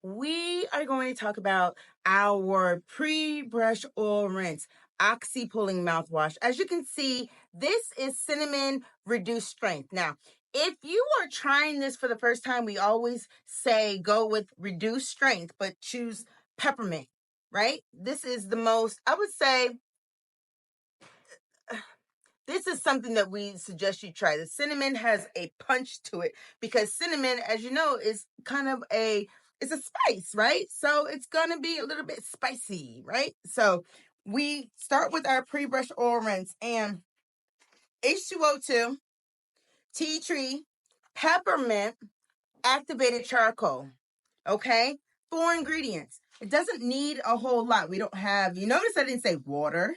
we are going to talk about our pre-brush oil rinse oxy pulling mouthwash. As you can see, this is cinnamon reduced strength. Now, if you are trying this for the first time, we always say go with reduced strength, but choose peppermint, right? This is the most, I would say, this is something that we suggest you try. The cinnamon has a punch to it because cinnamon, as you know, is kind of it's a spice, right? So it's gonna be a little bit spicy, right? So we start with our pre-brush oil rinse and H2O2, tea tree, peppermint, activated charcoal. Okay, 4 ingredients. It doesn't need a whole lot. We don't have. You notice I didn't say water.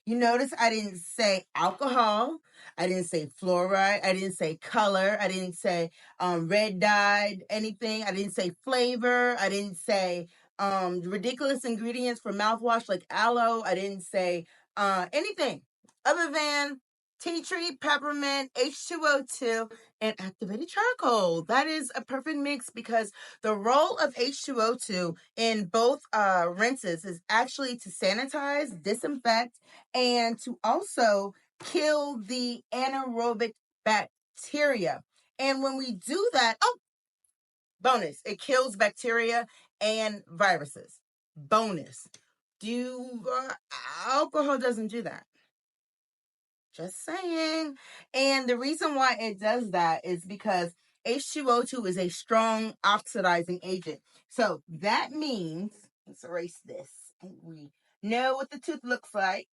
You notice I didn't say alcohol. I didn't say fluoride. I didn't say color. I didn't say red dyed anything. I didn't say flavor. I didn't say ridiculous ingredients for mouthwash like aloe. I didn't say anything other than tea tree, peppermint, H2O2, and activated charcoal. That is a perfect mix because the role of H2O2 in both rinses is actually to sanitize, disinfect, and to also kill the anaerobic bacteria. And when we do that, bonus, it kills bacteria and viruses. Bonus. Alcohol doesn't do that. Just saying. And the reason why it does that is because H2O2 is a strong oxidizing agent. So that means, let's erase this. We know what the tooth looks like.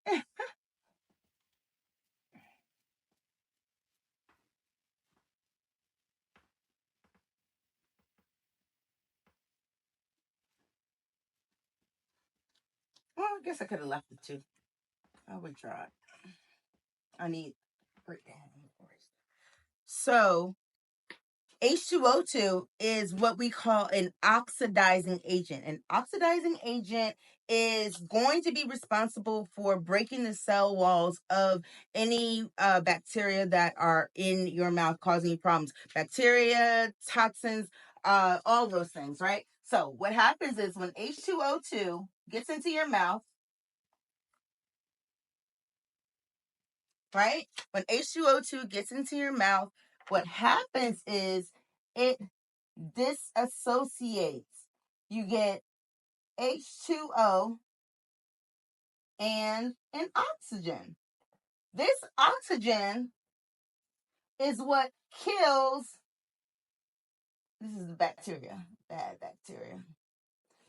Well, I guess I could have left the tooth. I would try. I need breakdown. So H2O2 is what we call an oxidizing agent. An oxidizing agent is going to be responsible for breaking the cell walls of any bacteria that are in your mouth causing you problems. Bacteria, toxins, all those things, right? So what happens is when H2O2 gets into your mouth, right? When H2O2 gets into your mouth, what happens is it disassociates. You get H2O and an oxygen. This oxygen is what kills, this is the bacteria, bad bacteria,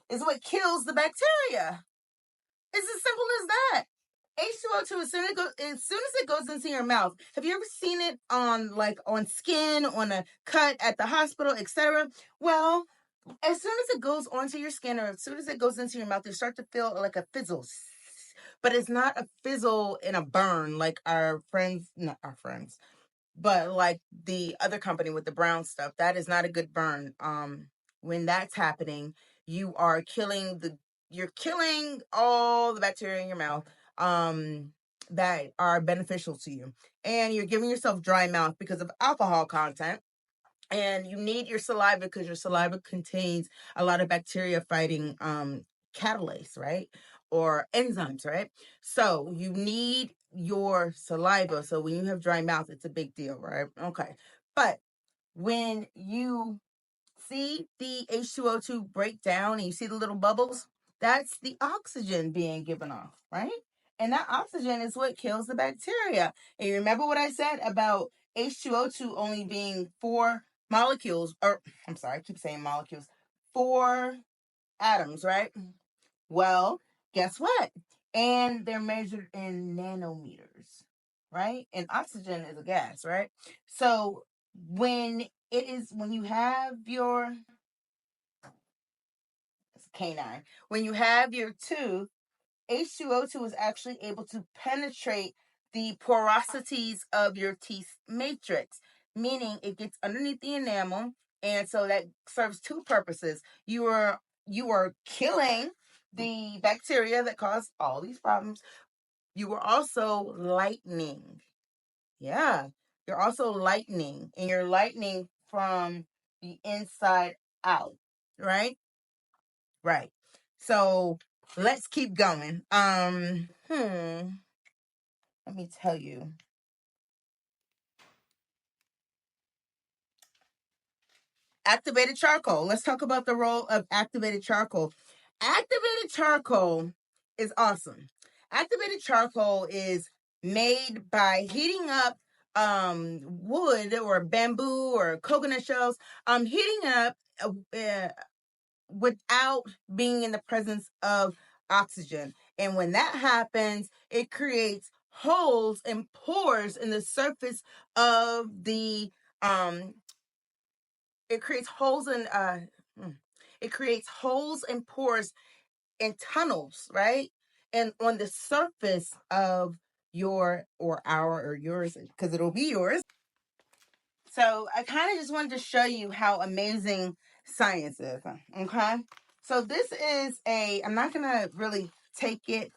is what kills the bacteria. It's as simple as that. H2O2, as soon as it goes into your mouth, have you ever seen it on skin, on a cut at the hospital, etc.? Well, as soon as it goes onto your skin or as soon as it goes into your mouth, you start to feel like a fizzle. But it's not a fizzle in a burn like not our friends, but like the other company with the brown stuff. That is not a good burn. When that's happening, you're killing all the bacteria in your mouth that are beneficial to you. And you're giving yourself dry mouth because of alcohol content. And you need your saliva because your saliva contains a lot of bacteria fighting catalase, right? Or enzymes, right? So you need your saliva. So when you have dry mouth, it's a big deal, right? Okay. But when you see the H2O2 break down and you see the little bubbles, that's the oxygen being given off, right? And that oxygen is what kills the bacteria. And you remember what I said about H2O2 only being 4 molecules, or I'm sorry, I keep saying molecules, 4 atoms, right? Well, guess what? And they're measured in nanometers, right? And oxygen is a gas, right? So when you have your canine, when you have your tooth, H2O2 is actually able to penetrate the porosities of your teeth matrix, meaning it gets underneath the enamel, and so that serves 2 purposes. You are killing the bacteria that cause all these problems. You are also lightening. Yeah, you're also lightening, and you're lightening from the inside out, right? Right. So let's keep going. Let me tell you. Activated charcoal. Let's talk about the role of activated charcoal. Activated charcoal is awesome. Activated charcoal is made by heating up wood or bamboo or coconut shells, heating up without being in the presence of oxygen. And when that happens, it creates holes and pores in the surface of the um it creates holes in it creates holes and pores and tunnels, right? And on the surface of your or our or yours, because it'll be yours. So I kind of just wanted to show you how amazing science is. Okay. So this is I'm not going to really take it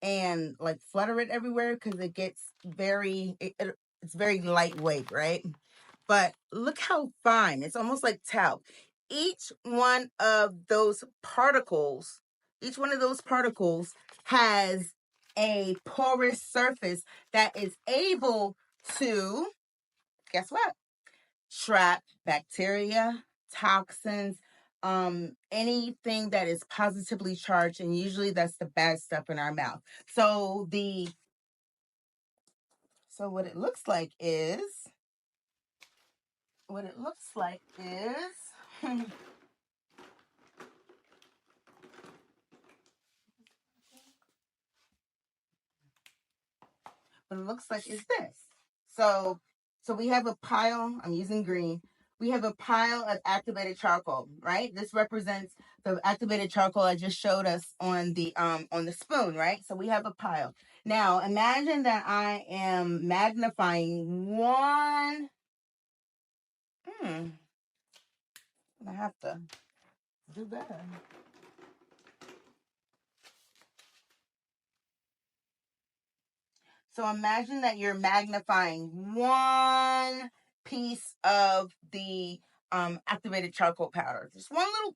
and like flutter it everywhere because it gets it's very lightweight, right? But look how fine. It's almost like talc. Each one of those particles, has a porous surface that is able to, guess what? Trap bacteria, toxins, anything that is positively charged, and usually that's the bad stuff in our mouth. So what it looks like is what it looks like is this. So we have a pile, I'm using green. We have a pile of activated charcoal, right? This represents the activated charcoal I just showed us on the spoon, right? So we have a pile. Now imagine that I am magnifying one. I have to do better. So imagine that you're magnifying one piece of the activated charcoal powder. Just one little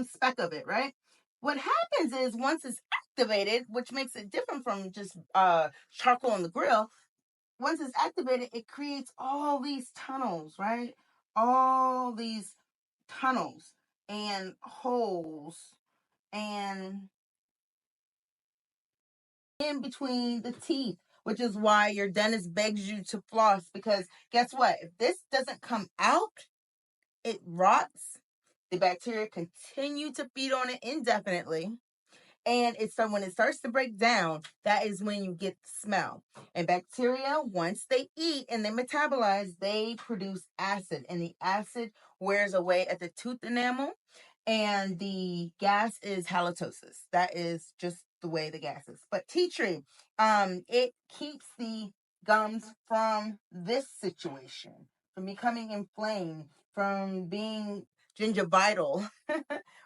speck of it, right? What happens is once it's activated, which makes it different from just charcoal on the grill, once it's activated, it creates all these tunnels, right? All these tunnels and holes and in between the teeth, which is why your dentist begs you to floss, because guess what? If this doesn't come out, it rots. The bacteria continue to feed on it indefinitely. And when it starts to break down, that is when you get the smell. And bacteria, once they eat and they metabolize, they produce acid. And the acid wears away at the tooth enamel. And the gas is halitosis. That is just the way the gas is. But tea tree, it keeps the gums from this situation, from becoming inflamed, from being gingivital,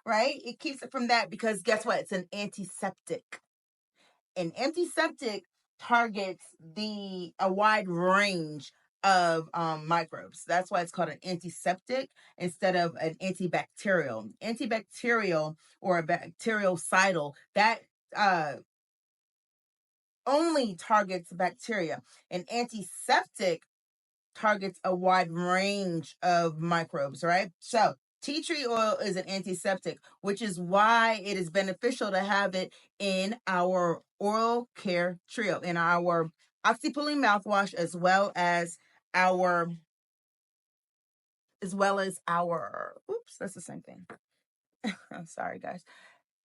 right? It keeps it from that because guess what? It's an antiseptic. An antiseptic targets a wide range of microbes. That's why it's called an antiseptic instead of an antibacterial. Antibacterial or a bactericidal, that only targets bacteria. An antiseptic targets a wide range of microbes, right? So tea tree oil is an antiseptic, which is why it is beneficial to have it in our oral care trio, in our oxypulling mouthwash, as well as our oops, that's the same thing. I'm sorry, guys.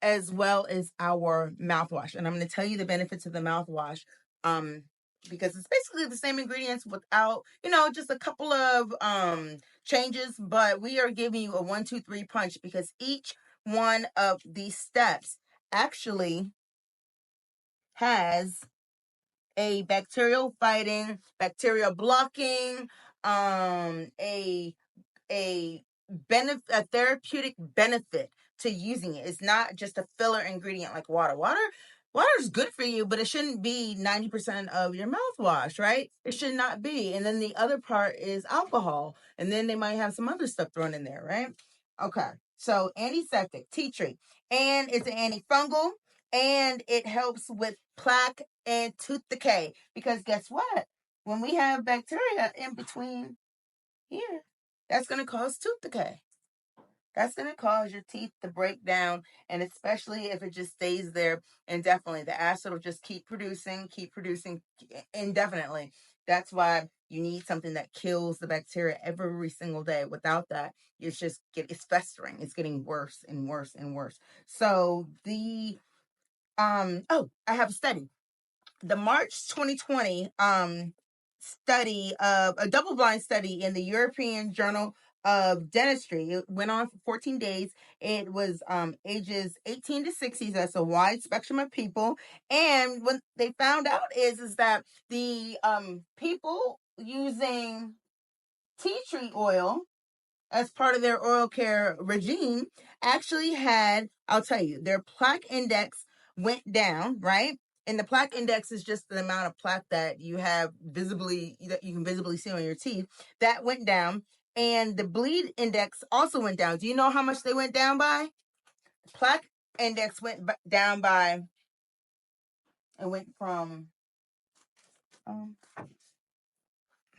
As well as our mouthwash. And I'm going to tell you the benefits of the mouthwash. Because it's basically the same ingredients without, just a couple of changes, but we are giving you a 1, 2, 3 punch because each one of these steps actually has a bacterial fighting, bacteria blocking, a therapeutic benefit to using it. It's not just a filler ingredient like water. Water is good for you, but it shouldn't be 90% of your mouthwash, right? It should not be. And then the other part is alcohol. And then they might have some other stuff thrown in there, right? Okay, so antiseptic, tea tree, and it's an antifungal, and it helps with plaque and tooth decay. Because guess what? When we have bacteria in between here, that's going to cause tooth decay. That's going to cause your teeth to break down, and especially if it just stays there indefinitely. The acid will just keep producing indefinitely. That's why you need something that kills the bacteria every single day. Without that, it's festering. It's getting worse and worse and worse. So I have a study. The March 2020 study of a double-blind study in the European Journal of Dentistry. It went on for 14 days. It was ages 18 to 60. That's a wide spectrum of people. And what they found out is that the people using tea tree oil as part of their oral care regime actually had, I'll tell you, their plaque index went down, right? And the plaque index is just the amount of plaque that you have that you can visibly see on your teeth. That went down. And the bleed index also went down. Do you know how much they went down by? Plaque index went down by, it went from, let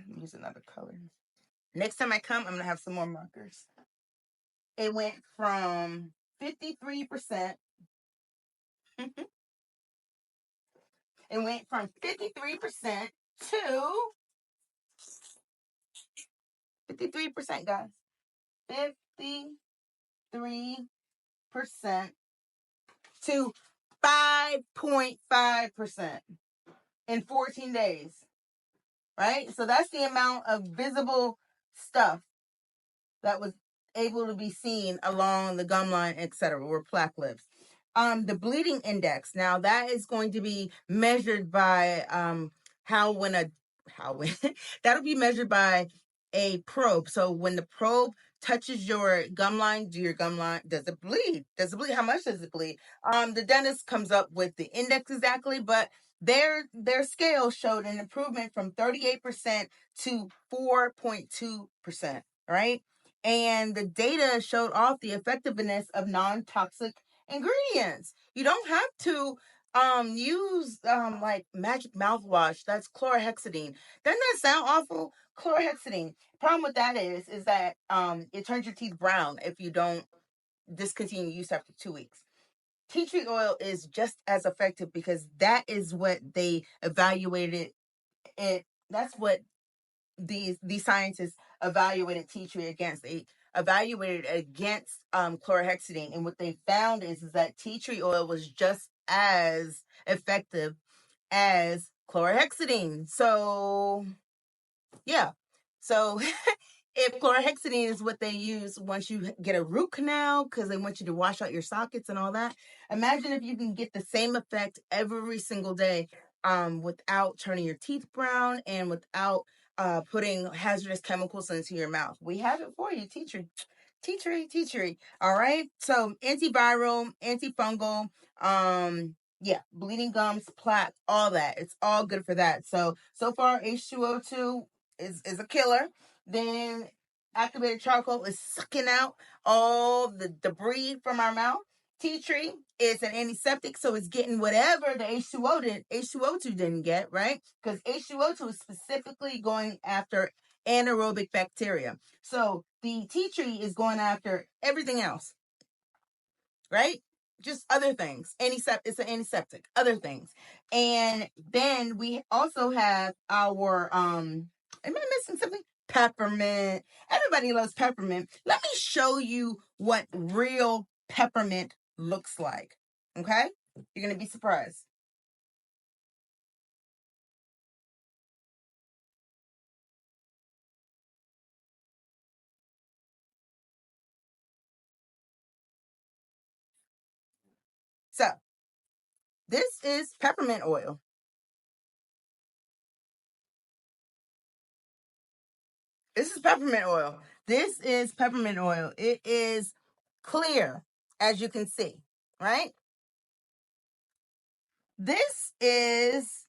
me use another color. Next time I come, I'm going to have some more markers. It went from 53%. It went from 53% to 53%, guys. 53% to 5.5% in 14 days. Right? So that's the amount of visible stuff that was able to be seen along the gum line, etc., where plaque lives. The bleeding index. Now that is going to be measured by that'll be measured by a probe. So when the probe touches your gum line, does it bleed? Does it bleed? How much does it bleed? The dentist comes up with the index exactly, but their scale showed an improvement from 38% to 4.2%, right? And the data showed off the effectiveness of non-toxic ingredients. You don't have to use like magic mouthwash. That's chlorhexidine. Doesn't that sound awful? Chlorhexidine. Problem with that is that it turns your teeth brown if you don't discontinue use after 2 weeks. Tea tree oil is just as effective because that is what they evaluated it. That's what these scientists evaluated tea tree against. They evaluated against chlorhexidine, and what they found is that tea tree oil was just as effective as chlorhexidine. So yeah, so if chlorhexidine is what they use once you get a root canal, because they want you to wash out your sockets and all that, imagine if you can get the same effect every single day, without turning your teeth brown and without putting hazardous chemicals into your mouth. We have it for you, tea tree. Tea tree, tea tree. All right. So antiviral, antifungal, yeah, bleeding gums, plaque, all that. It's all good for that. So far H2O2 is a killer. Then activated charcoal is sucking out all the debris from our mouth. Tea tree is an antiseptic, so it's getting whatever the H2O2 didn't get, right? Because H2O2 is specifically going after anaerobic bacteria. So the tea tree is going after everything else, right? Just other things. It's an antiseptic, other things. And then we also have our am I missing something? Peppermint. Everybody loves peppermint. Let me show you what real peppermint looks like. Okay? You're going to be surprised. So, this is peppermint oil. This is peppermint oil. This is peppermint oil. It is clear, as you can see, right? This is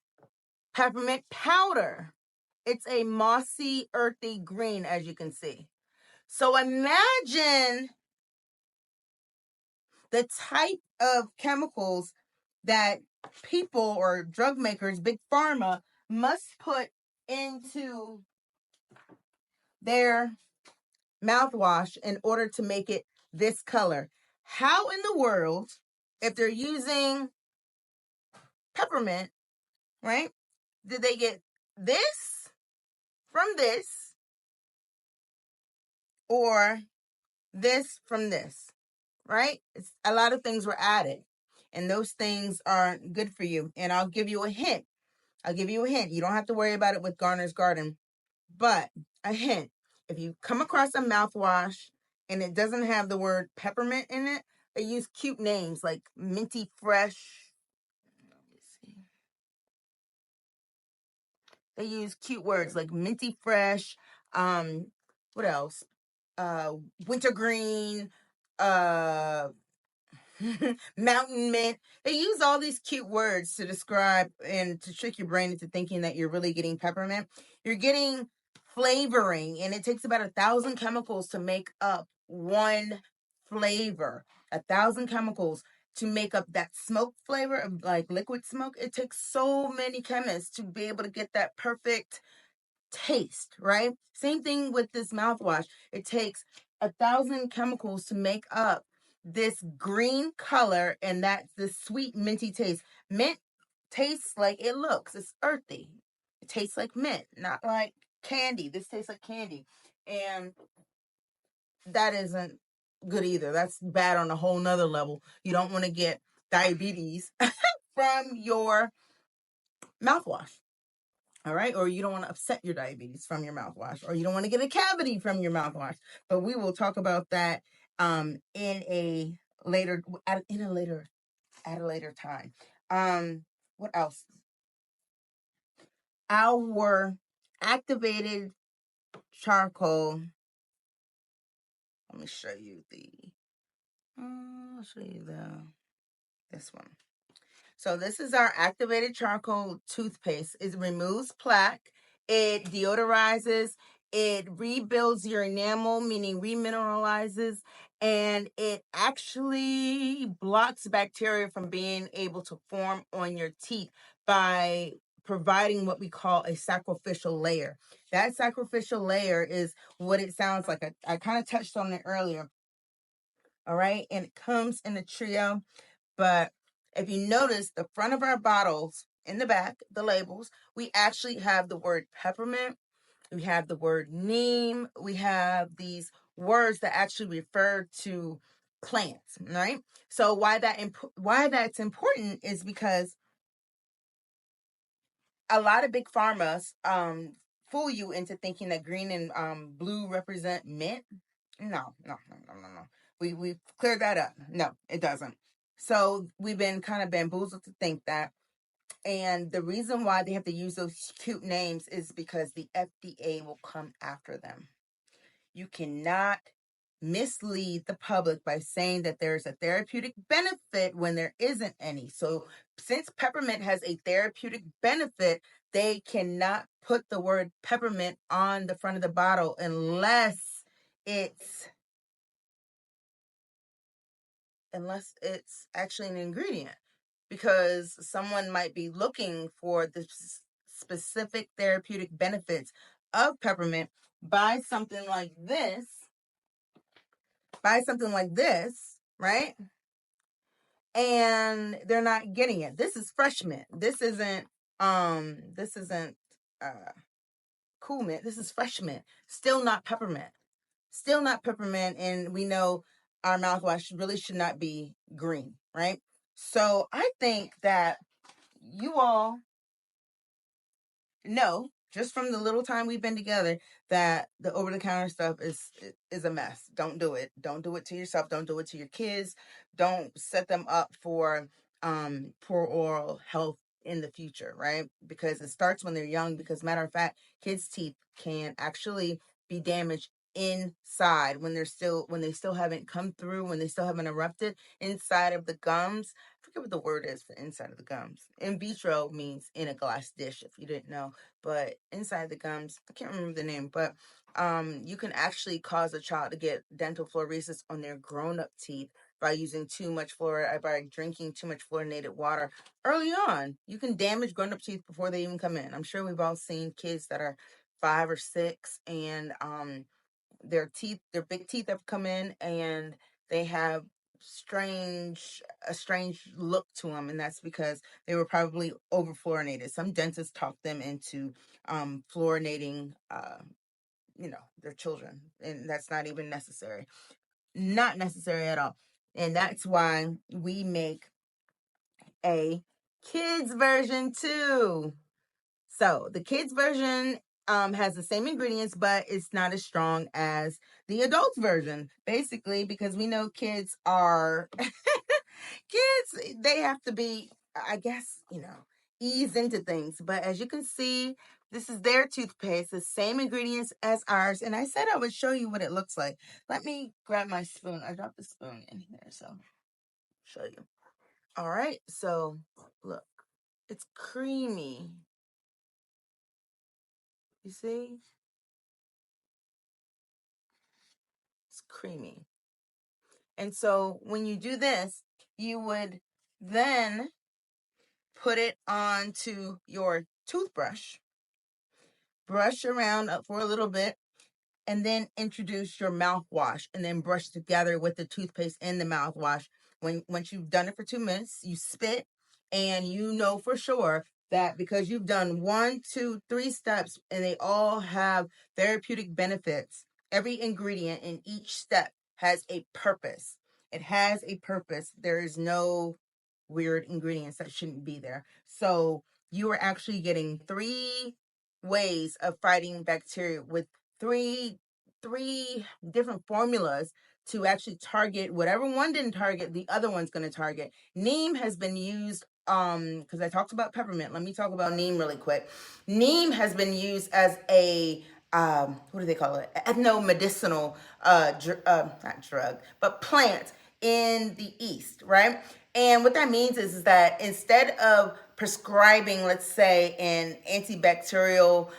peppermint powder. It's a mossy, earthy green, as you can see. So imagine the type of chemicals that people or drug makers, big pharma, must put into their mouthwash in order to make it this color. How in the world, if they're using peppermint, right, did they get this from this or this from this, right? A lot of things were added, and those things aren't good for you. And I'll give you a hint. You don't have to worry about it with Garner's Garden, but a hint. If you come across a mouthwash and it doesn't have the word peppermint in it, they use cute names like Minty Fresh. Let me see. They use cute words like Minty Fresh. What else? Wintergreen. Uh, Mountain mint. They use all these cute words to describe and to trick your brain into thinking that you're really getting peppermint. You're getting flavoring, and it takes about 1,000 chemicals to make up one flavor. 1,000 chemicals to make up that smoke flavor of like liquid smoke. It takes so many chemists to be able to get that perfect taste, right? Same thing with this mouthwash. It takes 1,000 chemicals to make up this green color and that's this sweet minty taste. Mint tastes like it looks. It's earthy. It tastes like mint, not like candy. This tastes like candy. And that isn't good either. That's bad on a whole nother level. You don't want to get diabetes from your mouthwash. All right. Or you don't want to upset your diabetes from your mouthwash, or you don't want to get a cavity from your mouthwash. But we will talk about that in a later at a later time. What else? Our activated charcoal. Let me show you I'll show you this one. So this is our activated charcoal toothpaste. It removes plaque, it deodorizes, it rebuilds your enamel, meaning remineralizes, and it actually blocks bacteria from being able to form on your teeth by providing what we call a sacrificial layer. That sacrificial layer is what it sounds like. I kind of touched on it earlier. All right. And it comes in a trio, but if you notice the front of our bottles, in the back, the labels, we actually have the word peppermint, we have the word neem, we have these words that actually refer to plants, right? So why that's important is because a lot of big pharmas fool you into thinking that green and blue represent mint. No. We've cleared that up. No, it doesn't. So we've been kind of bamboozled to think that. And the reason why they have to use those cute names is because the FDA will come after them. You cannot mislead the public by saying that there's a therapeutic benefit when there isn't any. So since peppermint has a therapeutic benefit, they cannot put the word peppermint on the front of the bottle unless it's actually an ingredient, because someone might be looking for the specific therapeutic benefits of peppermint, buy something like this, right? And they're not getting it. This is fresh mint. This isn't cool mint. This is fresh mint. Still not peppermint. And we know our mouthwash really should not be green, right? So I think that you all know, just from the little time we've been together, that the over-the-counter stuff is a mess. Don't do it. Don't do it to yourself. Don't do it to your kids. Don't set them up for poor oral health in the future, right? Because it starts when they're young. Because matter of fact, kids' teeth can actually be damaged inside when they still haven't come through, when they still haven't erupted inside of the gums. I forget what the word is for inside of the gums. In vitro means in a glass dish, if you didn't know. But inside the gums, I can't remember the name, but you can actually cause a child to get dental fluorosis on their grown-up teeth by using too much fluoride, by drinking too much fluorinated water early on. You can damage grown-up teeth before they even come in. I'm sure we've all seen kids that are 5 or 6, and their big teeth have come in, and they have a strange look to them, and that's because they were probably over fluorinated. Some dentists talk them into fluorinating their children, and that's not even necessary. Not necessary at all. And that's why we make a kids version too. So the kids version has the same ingredients, but it's not as strong as the adults version. Basically, because we know kids are kids, they have to be, I guess, ease into things. But as you can see, this is their toothpaste, the same ingredients as ours. And I said I would show you what it looks like. Let me grab my spoon. I dropped the spoon in there, so I'll show you. All right, so look, it's creamy. You see? It's creamy. And so when you do this, you would then put it onto your toothbrush, brush around for a little bit, and then introduce your mouthwash, and then brush together with the toothpaste and the mouthwash. Once you've done it for 2 minutes, you spit, and you know for sure that because you've done 1, 2, 3 steps, and they all have therapeutic benefits. Every ingredient in each step has a purpose. It has a purpose. There is no weird ingredients that shouldn't be there. So you are actually getting 3 ways of fighting bacteria with three different formulas to actually target whatever one didn't target, the other one's going to target. Neem has been used because I talked about peppermint. Let me talk about neem really quick. Neem has been used as a what do they call it? Ethno-medicinal not drug, but plant in the East, right? And what that means is that instead of prescribing, let's say, an antibacterial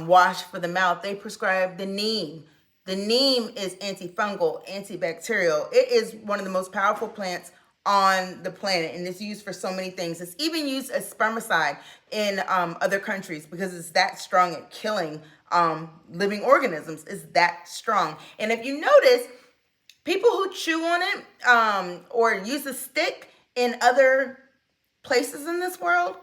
wash for the mouth, they prescribe the neem. The neem is antifungal, antibacterial. It is one of the most powerful plants on the planet, and it's used for so many things. It's even used as spermicide in other countries because it's that strong at killing living organisms. It's that strong. And if you notice, people who chew on it or use a stick in other places in this world,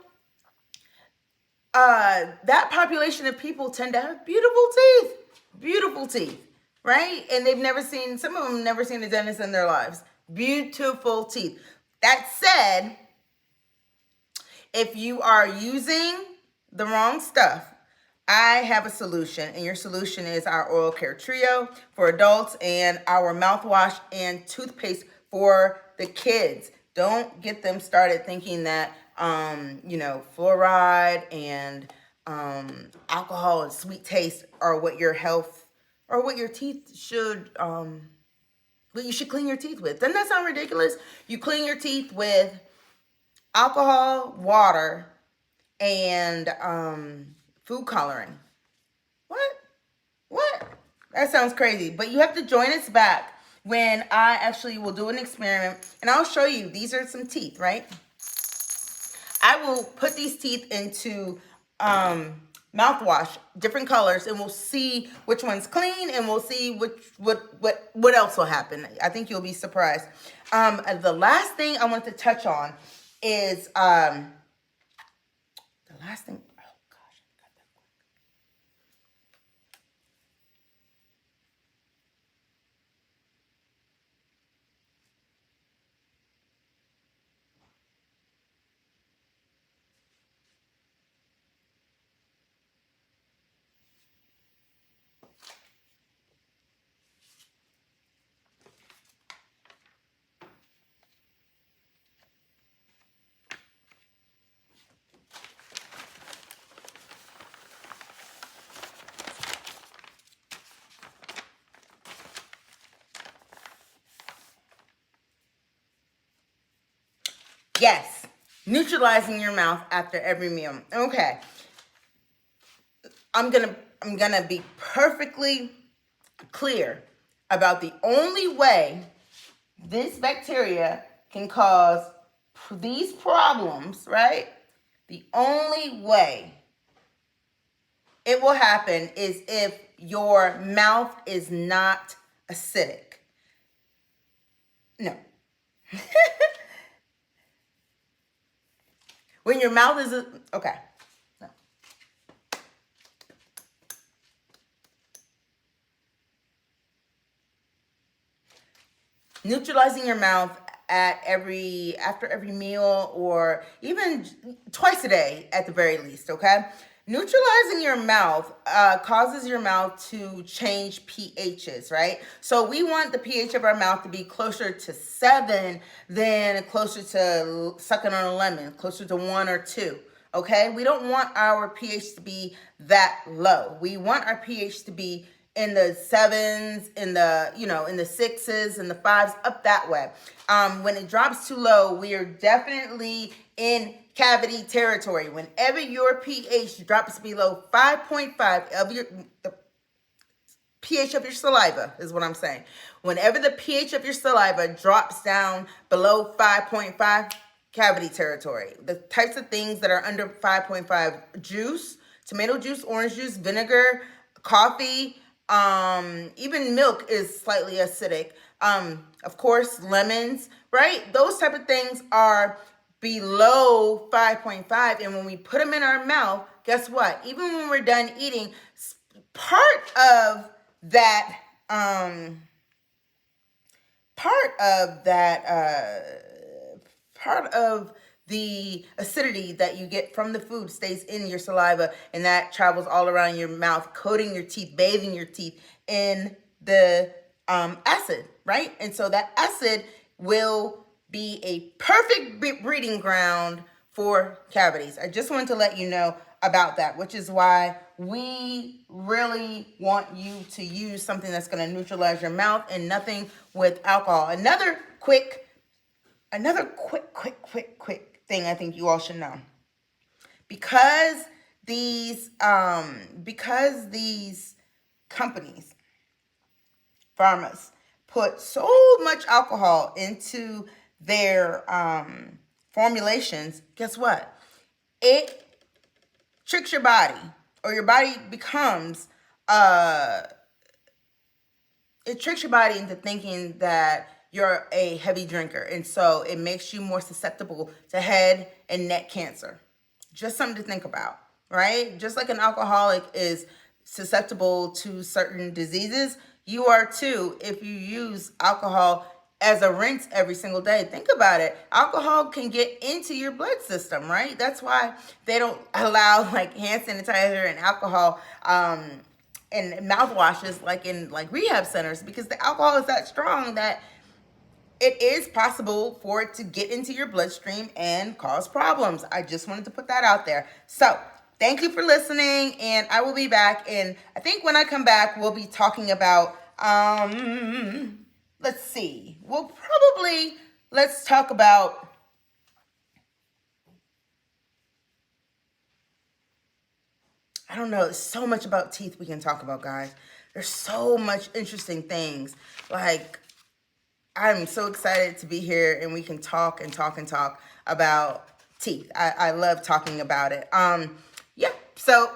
that population of people tend to have beautiful teeth, right? And some of them never seen a dentist in their lives. Beautiful teeth. That said, if you are using the wrong stuff, I have a solution, and your solution is our Oral Care Trio for adults and our mouthwash and toothpaste for the kids. Don't get them started thinking that, fluoride and alcohol and sweet taste are what your health or what your teeth should, what you should clean your teeth with. Doesn't that sound ridiculous? You clean your teeth with alcohol, water, and food coloring. What? That sounds crazy. But you have to join us back when I actually will do an experiment, and I'll show you. These are some teeth, right? I will put these teeth into mouthwash, different colors, and we'll see which one's clean, and we'll see what else will happen. I think you'll be surprised. The last thing I want to touch on is the last thing. Yes, neutralizing your mouth after every meal. Okay, I'm gonna be perfectly clear about the only way this bacteria can cause these problems, right? The only way it will happen is if your mouth is not acidic. No. When your mouth is, okay. No. Neutralizing your mouth after every meal, or even twice a day at the very least, okay? Neutralizing your mouth causes your mouth to change pHs, right? So we want the pH of our mouth to be closer to 7 than closer to sucking on a lemon, closer to 1 or 2, okay? We don't want our pH to be that low. We want our pH to be in the 7s, in the 6s, and the 5s, up that way. When it drops too low, we are definitely in cavity territory. Whenever your pH drops below 5.5 of the pH of your saliva is what I'm saying. Whenever the pH of your saliva drops down below 5.5, cavity territory. The types of things that are under 5.5: juice, tomato juice, orange juice, vinegar, coffee, even milk is slightly acidic. Of course, lemons, right? Those type of things are below 5.5, and when we put them in our mouth, guess what? Even when we're done eating, part of the acidity that you get from the food stays in your saliva, and that travels all around your mouth, coating your teeth, bathing your teeth in the acid, right? And so that acid will be a perfect breeding ground for cavities. I just wanted to let you know about that, which is why we really want you to use something that's going to neutralize your mouth, and nothing with alcohol. Another quick thing I think you all should know. Because these companies, pharmas, put so much alcohol into their formulations, guess what? It tricks your body, or your body becomes it tricks your body into thinking that you're a heavy drinker, and so it makes you more susceptible to head and neck cancer. Just something to think about, right? Just like an alcoholic is susceptible to certain diseases, you are too if you use alcohol as a rinse every single day. Think about it. Alcohol can get into your blood system, right? That's why they don't allow like hand sanitizer and alcohol and mouthwashes like in rehab centers, because the alcohol is that strong that it is possible for it to get into your bloodstream and cause problems. I just wanted to put that out there. So thank you for listening, and I will be back. And I think when I come back, we'll be talking about, let's see. Let's talk about, I don't know, there's so much about teeth we can talk about, guys. There's so much interesting things. Like, I'm so excited to be here, and we can talk and talk and talk about teeth. I love talking about it. Yeah, so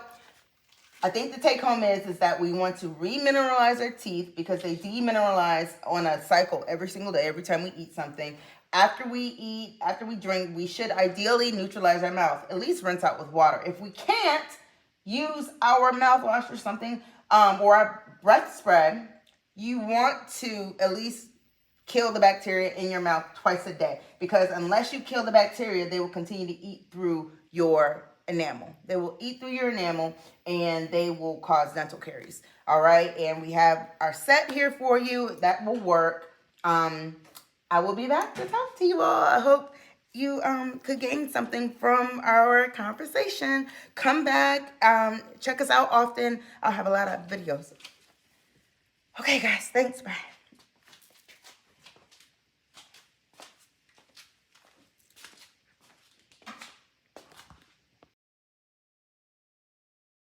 I think the take home is that we want to remineralize our teeth, because they demineralize on a cycle every single day, every time we eat something. After we eat, after we drink, we should ideally neutralize our mouth, at least rinse out with water. If we can't, use our mouthwash or something, or our breath spray. You want to at least kill the bacteria in your mouth twice a day, because unless you kill the bacteria, they will continue to eat through your enamel. They will eat through your enamel, and they will cause dental caries. All right, and we have our set here for you that will work. I will be back to talk to you all. I hope you could gain something from our conversation. Come back, check us out often. I'll have a lot of videos. Okay, guys, thanks. Bye.